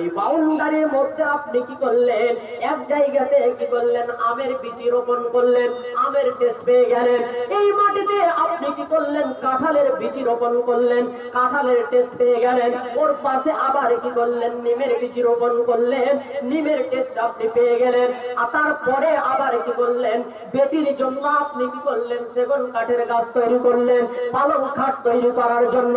ওই বাউন্ডারির মধ্যে আপনি কি করলেন, এক জায়গাতে কি করলেন, আমের বীজ রোপণ করলেন, আমের টেস্ট পেয়ে গেলেন। এই মাটিতে আপনি কি করলেন, কাঁঠালের বীজ রোপণ করলেন, কাঁঠালের টেস্ট পেয়ে গেলেন। ওর পাশে আবার কি করলেন, নিমের বীজ রোপণ করলেন, নিমের টেস্ট আপনি পেয়ে গেলেন। আর তারপরে আবার কি করলেন, বেটির জন্য আপনি কি করলেন, সেগুন কাঠের গাছ তৈরি করলেন, পালং খাট তৈরি করার জন্য।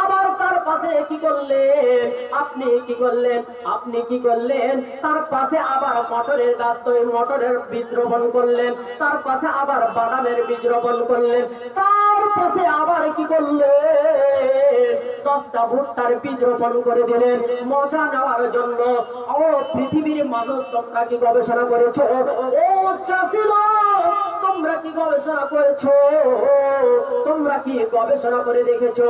আবার তার পাশে কি করলেন, আপনি কি করলেন, আপনি কি করলেন, তার পাশে আবার মটরের গাছ তৈরি, মটরের বীজ রোপণ করলেন, তার পাশে আবার বাদামের বীজ রোপণ করলেন, তার পাশে আবার কি করলেন, 10টা ভুট্টার বীজ রোপণ করে দিলেন মজা নেওয়ার জন্য। ও পৃথিবীর মানুষ, তোমরা কি গবেষণা করেছো? ও চাষিরা, তোমরা কি গবেষণা করেছো? তোমরা কি গবেষণা করে দেখেছো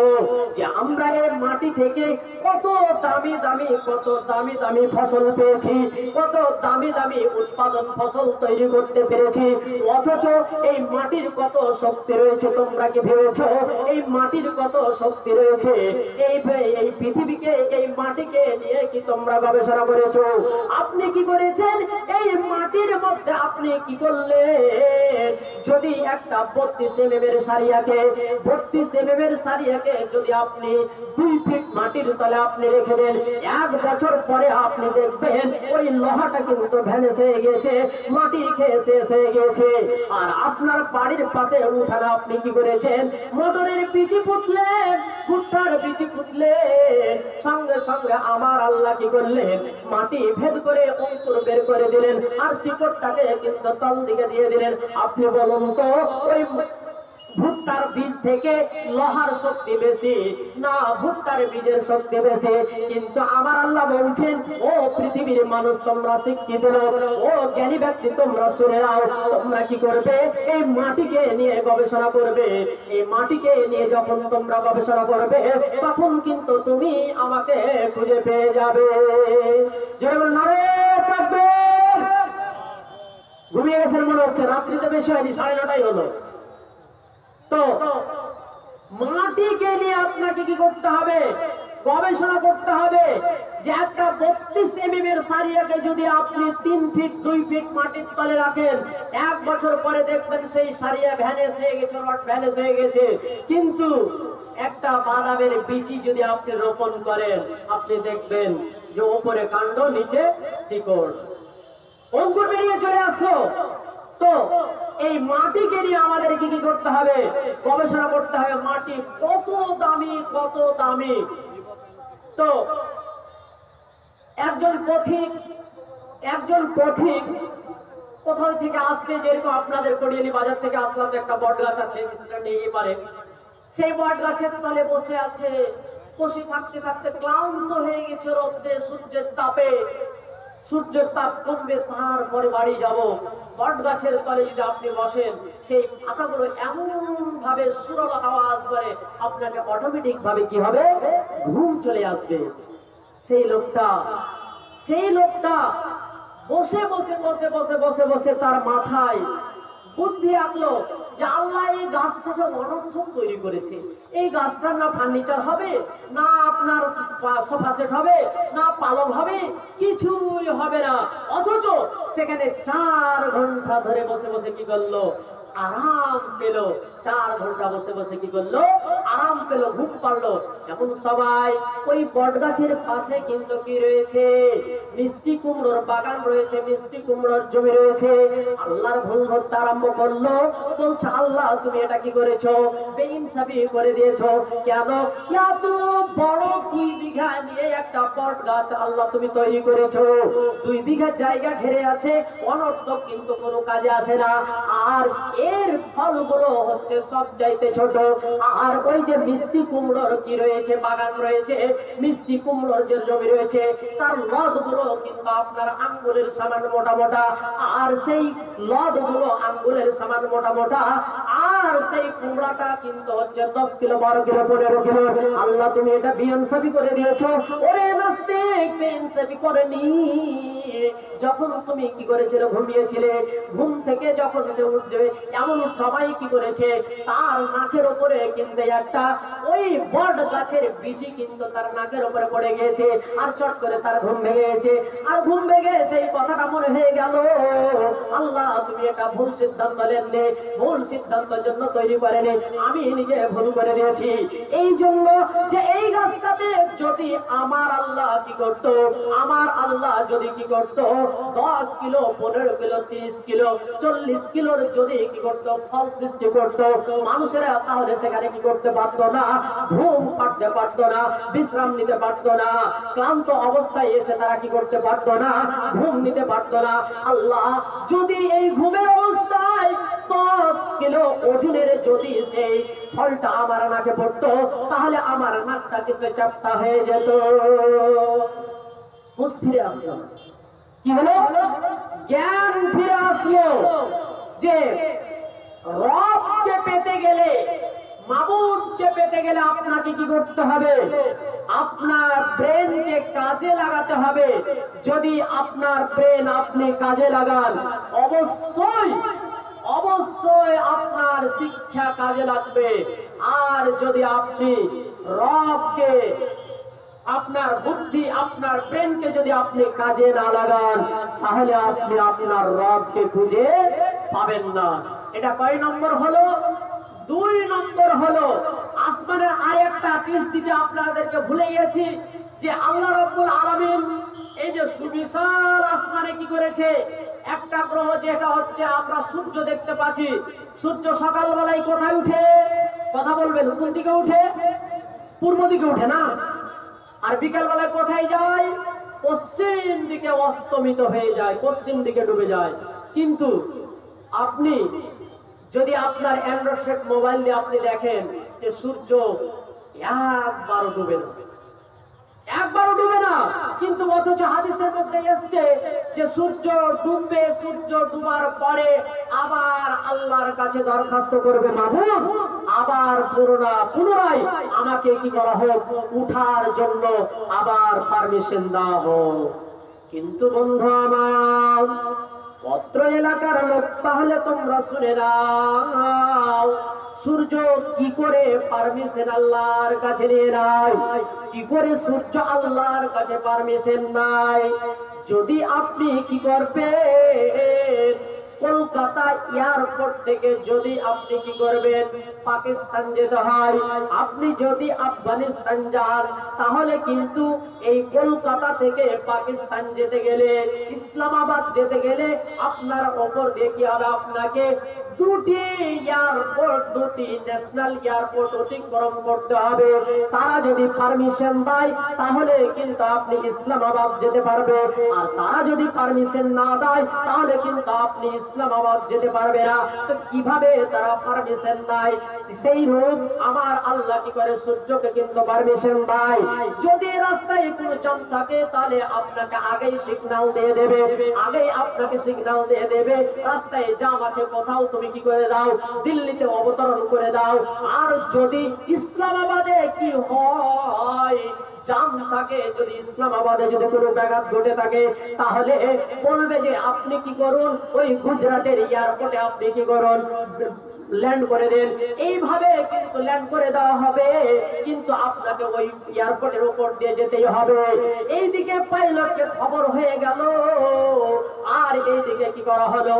যে আমরা এই মাটি থেকে কত দামি দামি, কত দামি দামি ফসল পেয়েছি, কত দামি দামি উৎপাদন ফসল তৈরি করতে পেরেছি? অথচ এই মাটির কত শক্তি রয়েছে তোমরা কি ভেবেছো? এই মাটির কত শক্তি রয়েছে, এই পৃথিবীকে, এই মাটিকে নিয়ে কি তোমরা গবেষণা করেছো? আপনি কি করেছেন, এই মাটির মধ্যে আপনি কি করলেন, যদি একটা 32 mm এর সারিয়াকে, 32 mm এর সারিয়াকে যদি আপনি 2 ফিট মাটির তলে আপনি রেখে দেন, 1 বছর পরে আপনি দেখবেন ওই লোহাটা কিন্তু ভ্যানিশ হয়ে গেছে, মাটি খেয়ে শেষ হয়ে গেছে। আর আপনার বাড়ির পাশে উঠানে আপনি কি করেছেন, মোটরের বীজ পুঁতলেন, ভুট্টার বীজ পুঁতলেন, সঙ্গে সঙ্গে আমার আল্লাহ কি করলেন, মাটি ভেদ করে অঙ্কুর বের করে দিলেন, আর শিকড়টাকে কিন্তু তল দিকে দিয়ে দিলেন। আপনি বলুন তো, ওই ভুট্টার বীজ থেকে লোহার শক্তি বেশি না ভুট্টার বীজের শক্তি বেশি? কিন্তু আমার আল্লাহ বলছেন, ও পৃথিবীর মানুষ, তোমরা শিক্ষিত লোক, ও জ্ঞানী ব্যক্তি, তোমরা শুনে নাও, তোমরা কি করবে, এই মাটিকে নিয়ে গবেষণা করবে। এই মাটিকে নিয়ে যখন তোমরা গবেষণা করবে, তখন কিন্তু তুমি আমাকে খুঁজে পেয়ে যাবে। যেমন নারে তাকবীর। ঘুমিয়ে গেছেন মনে হচ্ছে, রাত্রিতে বেশি হয়নি, 9:30 হলো। তো মাটিকে নিয়ে আপনাকে কি করতে হবে, গবেষণা করতে হবে। যে একটা 32 mm এর সারিয়াকে যদি আপনি 3 ফিট 2 ফিট মাটির তলে রাখেন, 1 বছর পরে দেখবেন সেই সারিয়া ভ্যানিশ হয়ে গেছে, রড ভ্যানিশ হয়ে গেছে। কিন্তু একটা বাদামের বীজ যদি আপনি রোপণ করেন, আপনি দেখবেন যে উপরে কাণ্ড, নিচে শিকড়, অঙ্কুর বেরিয়ে চলে আসলো। তো এই মাটিকে নিয়ে আমাদের কি কি করতে হবে, গবেষণা করতে হবে। মাটি কত দামি, কত দামি। তো একজন পথিক কোথাও থেকে আসছে, যেরকম আপনাদের কড়িয়ালি বাজার থেকে আসলাম, একটা বট গাছ আছে এবারে, সেই বট গাছের তলে বসে আছে। বসে থাকতে থাকতে ক্লান্ত হয়ে গেছে রোদ্রে, সূর্যের তাপে। সূর্যের তাপ কমবে, তারপরে বাড়ি যাব। বট গাছের তলে যদি আপনি বসেন, সেই পাতাগুলো এমন ভাবে সুরল আওয়াজ করে, আপনাকে অটোমেটিক ভাবে কি হবে, ঘুম চলে আসবে। সেই লোকটা বসে বসে বসে বসে বসে বসে তার মাথায় বুদ্ধি আসলো যে আল্লাহ এই গাছটাকে অনর্থক তৈরি করেছে। এই গাছটার না ফার্নিচার হবে, না আপনার সোফা সেট হবে, না পালং হবে, কিছুই হবে না। অথচ সেখানে 4 ঘন্টা ধরে বসে বসে কি করলো, আরাম পেল। 4 ঘন্টা বসে বসে কি করলো, আরাম পেল, ঘুম পারলো। এখন সবাই ওই বট গাছের পাশে কিন্তু কি রয়েছে, মিষ্টি কুমড়োর বাগান রয়েছে, মিষ্টি কুমড়োর জমি রয়েছে। আল্লাহর ভুল ধরতে আরম্ভ করলো, বলছে আল্লাহ তুমি এটা কি করেছো, বেইনসাফি করে দিয়েছো। কেন এত বড় 2 বিঘা নিয়ে একটা বট গাছ আল্লাহ তুমি তৈরি করেছো? 2 বিঘা জায়গা ঘিরে আছে, অনর্থক, কিন্তু কোনো কাজে আসে না। আর এর ফলগুলো হচ্ছে সব চাইতে ছোট। আর ওই যে মিষ্টি কুমড়োর কি রয়েছে, বাগান রয়েছে, মিষ্টি কুমড়োর যে জমি রয়েছে, তার লদগুলো কিন্তু আপনার আঙ্গুলের সমান মোটা মোটা। আর সেই লদগুলো আঙ্গুলের সমান মোটা মোটা। আর সেই কুমড়াটা কিন্তু হচ্ছে 10 কিলো, 12 কিলো, 15 কিলো। আল্লাহ তুমি এটা বেইনসাফি করে দিয়েছো। ওরে নাস্তিক, বেইনসাফি করেনি। যখন তুমি কি করেছিলে, ঘুমিয়েছিলে, ঘুম থেকে যখন সে উঠবে, এমন সবাই কি করেছে, তার নাকের উপরে কিন্তু একটা ওই বট গাছের বিচি কিন্তু তার নাকের উপরে পড়ে গিয়েছে, আর চট করে তার ঘুম ভেঙে গেছে। আর ঘুম ভেঙে সেই কথাটা মনে হয়ে গেল, আল্লাহ তুমি এটা ভুল সিদ্ধান্ত নেননি, ভুল সিদ্ধান্তের জন্য তৈরি করেনি, আমি নিজে ভুল করে দিয়েছি। এই জন্য যে এই গাছটাতে যদি আমার আল্লাহ কি করত, আমার আল্লাহ যদি কি করত 10 কিলো 15 কিলো 30 কিলো 40 কিলোর যদি কি করত ফল সৃষ্টি করত মানুষেরা, তাহলে সেখানে কি করতে পারতো না, ঘুম পাড়তে পারতো না, বিশ্রাম নিতে পারতো না, ক্লান্ত অবস্থায় এসে তারা কি করতে পারতো না, ঘুম নিতে পারতো না। আল্লাহ যদি এই ঘুমের অবস্থায় 10 কিলো ওজনের যদি সেই ফলটা আমার নাকে পড়তো, তাহলে আমার নাকটা কিন্তু চাপটা হয়ে যেত। হুঁশ ফিরে আসলো, কি হলো, জ্ঞান ফিরে আসলো যে রবকে পেতে গেলে, মাবুদকে পেতে গেলে আপনাকে কি করতে হবে, আপনার ব্রেনকে কাজে লাগাতে হবে। যদি আপনার ব্রেন আপনি কাজে লাগান, অবশ্যই অবশ্যই আপনার শিক্ষা কাজে লাগবে। আর যদি আপনি রবকে, আপনার বুদ্ধি, আপনার ব্রেনকে যদি আপনি কাজে না লাগান, তাহলে আপনি আপনার রবকে খুঁজে পাবেন না। এটা কয় নম্বর হলো? 2 নম্বর হলো, আসমানের আরেকটা টিপস দিতে আপনাদেরকে ভুলে গেছি, যে আল্লাহ রাব্বুল আলামিন এই যে সুবিশাল আসমানে কি করেছে, একটা গ্রহ যেটা হচ্ছে আমরা সূর্য দেখতে পাচ্ছি। সূর্য সকালবেলায় কোথায় উঠে, কথা বলবেন, কোন দিকে উঠে? পূর্ব দিকে উঠে না? আর বিকাল বেলায় কোথায় যায়? পশ্চিম দিকে অস্তমিত হয়ে যায়, পশ্চিম দিকে ডুবে যায়। কিন্তু আপনি যদি আপনার অ্যান্ড্রয়েড সেট মোবাইল দিয়ে আপনি দেখেন যে সূর্য একবারও ডুবে না, একবারও ডুবে না। কিন্তু অথচ হাদিসের মধ্যে এসেছে যে সূর্য ডুববে, সূর্য ডুবার পরে আবার আল্লাহর কাছে দরখাস্ত করবে, মাবুদ আবার পুনরায় আমাকে কি করা হোক, উঠার জন্য আবার পারমিশন দেওয়া হোক। কিন্তু বন্ধু আমার, পত্র এলাকার লোক, তাহলে তোমরা শুনে নাও, সূর্য কি করে পারমিশন আল্লাহর কাছে নিয়ে নাই? কি করে সূর্য আল্লাহর কাছে পারমিশন নাই? যদি আপনি কি করবেন, কলকাতা এয়ারপোর্ট থেকে যদি আপনি কি করবেন, পাকিস্তান যেতে হয়, আপনি যদি আফগানিস্তান যান, তাহলে কিন্তু এই কলকাতা থেকে পাকিস্তান যেতে গেলে, ইসলামাবাদ যেতে গেলে আপনার ওপর দিয়ে কি হবে, আপনাকে 2টি এয়ারপোর্ট, 2টি ন্যাশনাল এয়ারপোর্ট অতিক্রম করতে হবে। তারা যদি পারমিশন দেয়, তাহলে কিন্তু আপনি ইসলামাবাদ যেতে পারবে। আর তারা যদি পারমিশন না দেয়, তাহলে কিন্তু আপনি ইসলামাবাদ যেতে পারবে না। তো কিভাবে তারা পারমিশন দেয়? সেই রূপ আমার আল্লাহ কি করে সূর্যকে কিন্তু পারমিশন দেয়। যদি রাস্তায় কোনো জ্যাম থাকে, তাহলে আপনাকে আগেই সিগন্যাল দিয়ে দেবে, আগেই আপনাকে সিগন্যাল দিয়ে দেবে, রাস্তায় জ্যাম আছে, কোথাও তুমি কি করে দাও, দিল্লিতে অবতরণ করে দাও। আর যদি ইসলামাবাদে কি হয়, জাম থাকে, যদি ইসলামাবাদে যদি কোনো ব্যাঘাত ঘটে থাকে, তাহলে বলবে যে আপনি কি করুন, ওই গুজরাটের এয়ারপোর্টে আপনি কি করুন, ল্যান্ড করে দেন। এইভাবে কিন্তু ল্যান্ড করে দেওয়া হবে, কিন্তু আপনাকে ওই এয়ারপোর্টের উপর দিয়ে যেতেই হবে। এইদিকে পাইলটকে খবর হয়ে গেল, আর এইদিকে কি করা হলো,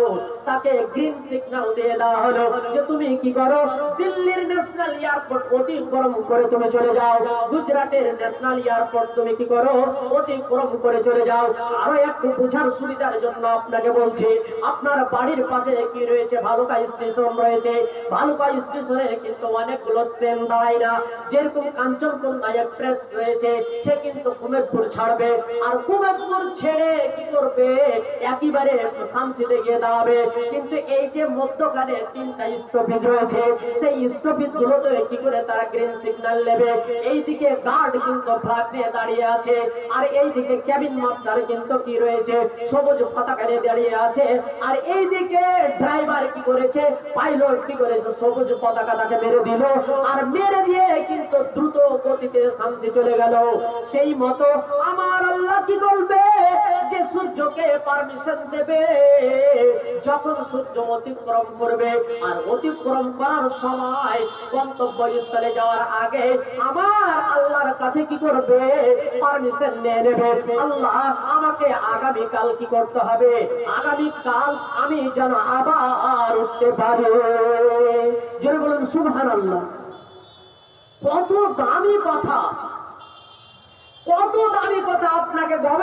তাকে গ্রিন সিগন্যাল দিয়ে দেওয়া হলো যে তুমি কি করো, দিল্লির ন্যাশনাল এয়ারপোর্ট অতিক্রম করে তুমি চলে যাও, গুজরাটের ন্যাশনাল এয়ারপোর্ট তুমি কি করো, অতিক্রম করে চলে যাও। আরো একটু বোঝার সুবিধার জন্য আপনাকে বলছি, আপনার বাড়ির পাশে কি রয়েছে, ভালুকা স্টেশন রয়েছে। ভালুকা স্টেশনে কিন্তু অনেকগুলো ট্রেন দাঁড়ায় না, যেরকম কাঞ্চনকন্যা এক্সপ্রেস রয়েছে, সে কিন্তু কুমেদপুর ছাড়বে, আর কুমেদপুর ছেড়ে কি করবে, একেবারে শামসিতে গিয়ে দাঁড়াবে। কিন্তু এই যে মধ্যখানে 3টা স্টপেজ রয়েছে, সেই স্টপেজ গুলোতে কি করে তারা গ্রিন সিগন্যাল নেবে? এইদিকে গার্ড কিন্তু ফ্ল্যাগ নিয়ে দাঁড়িয়ে আছে, আর এইদিকে ক্যাবিন মাস্টার কিন্তু কি রয়েছে, সবুজ পতাকা নিয়ে দাঁড়িয়ে আছে। আর এইদিকে ড্রাইভার কি করেছে, পাইলট কি করেছে, সবুজ পতাকা তাকে মেরে দিল, আর মেরে দিয়ে কিন্তু দ্রুত গতিতে শামসি চলে গেল। সেই মতো আমার আল্লাহ কি বলবে, যে সূর্যকে পারমিশন দেবে যখন সূর্য অতিক্রম করবে, আর অতিক্রম করার সময় গন্তব্যস্থলে যাওয়ার আগে আমার আল্লাহর কাছে কি করবে? পারমিশন নিয়ে নেবে। আল্লাহ আমাকে আগামীকাল কি করতে হবে? আগামীকাল আমি যেন আবার উঠতে পারি। জোরে বলুন সুবহানাল্লাহ। কত দামি কথা, কত দামি কথা আপনাকে